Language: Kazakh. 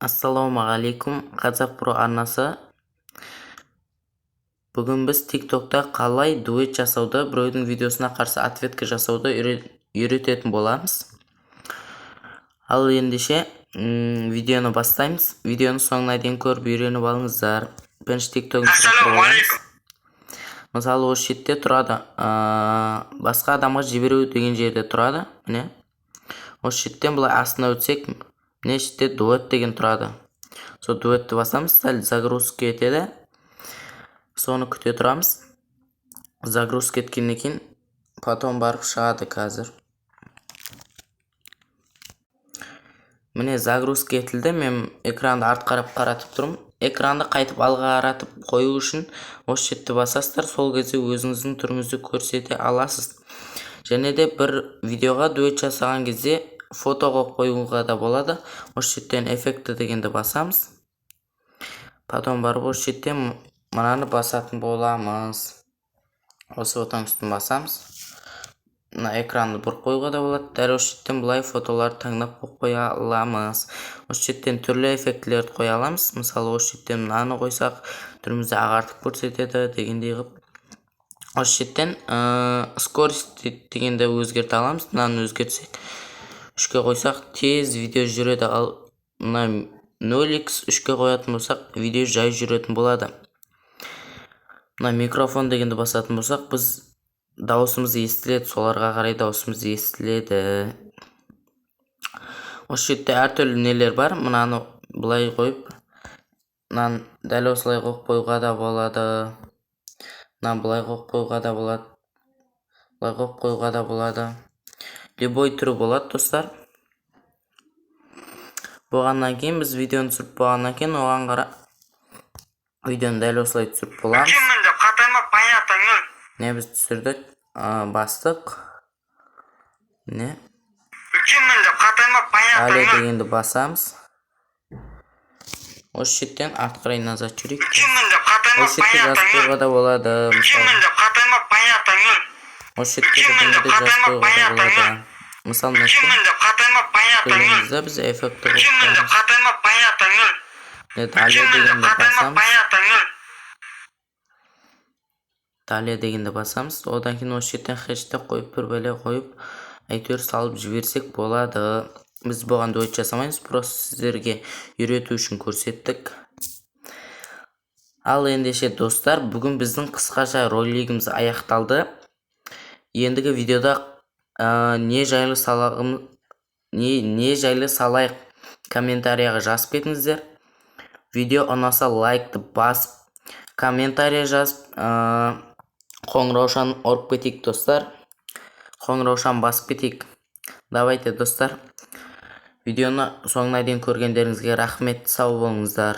Ассалаумағалейкум, Қазақ Про арнасы. Бүгін біз TikTok'та қалай дуэт жасауды, біреудің видеосына қарсы ответка жасауды үйрететін боламыз. Ал ендеше видеоны бастаймыз. Видеоны соңына дейін көріп үйреніп алыңыздар. Бірінші TikTok'ын мысалы осы жерде тұрады. Басқа адамға жіберу деген жерде тұрады. Міне. Осы жерден былай астына өтсек, міне жерде дуэт деген тұрады. Сол дуэтті басамыз, сәл загрузка етеді. Соны күте тұрамыз. Загрузка еткеннен кейін потом барып шығады қазір. Міне загрузка етілді. Мен экранды арт қарап қаратып тұрмын. Экранды қайтып алға қаратып қою үшін осы жерді басасыздар. Сол кезде өзіңіздің түріңізді көрсете аласыз. Және де бір видеоға дуэт жасаған кезде фотоға қоюға да болады. Осы жерден эффекті дегенді басамыз. Потом барып осы жерден мынаны басатын боламыз. Осы фотоның үстін басамыз. Мына экранды бір қоюға да болады. Дәл осы жерден бұлай фотоларды таңдап қоя аламыз. Осы жерден түрлі эффектілерді қоя аламыз. Мысалы осы жерден мынаны қойсақ, түрімізді ағартып көрсетеді дегендей қылып. Осы жерден скорость дегенді өзгерте аламыз. Мынаны өзгертсек, 3-ке қойсақ тез видео жүреді. Ал мына 0x 3-ке қоятын болсақ, видео жай жүретін болады. Мына микрофон дегенді басатын болсақ, біз дауысымыз естіледі, соларға қарай дауысымыз естіледі. Осы жерде әртүрлі нелер бар. Мынаны бұлай қойып, мынаны дәл осылай қойып қоюға да болады. Мынаны бұлай қойып қоюға да болады. Бұлай қойып қоюға да болады. Любой түрі болады, достар. Болғаннан кейін біз видеоны түсіріп болғаннан кейін оған қара видеоны дәл осылай түсіріп боламыз. Не біз түсірдік, бастық. Не? Әлі дегенді басамыз. Осы жерден артқа қарай назад жүрейік. Осы жерде жазып қоюға да болады. Осы жерде жазып қоюға да болады. Мысалы көргенімізде біз эффекті қосамыз. Далее дегенді басамыз. Далее дегенді басамыз. Одан кейін осы жерден хэштег қойып, бір бәле қойып, әйтеуір салып жіберсек болады. Біз бұған дуэт жасамаймыз, просто сіздерге үйрету үшін көрсеттік. Ал ендеше достар, бүгін біздің қысқаша ролигіміз аяқталды. Ендігі видеода не жайлы салайық комментарияға жазып кетіңіздер. Видео ұнаса лайкты басып, комментария жазып, қоңыраушан ұрып кетейік, достар. Қоңыраушан басып кетейік. Давайте, достар. Видеоны соңына дейін көргендеріңізге рахмет, сау болыңыздар.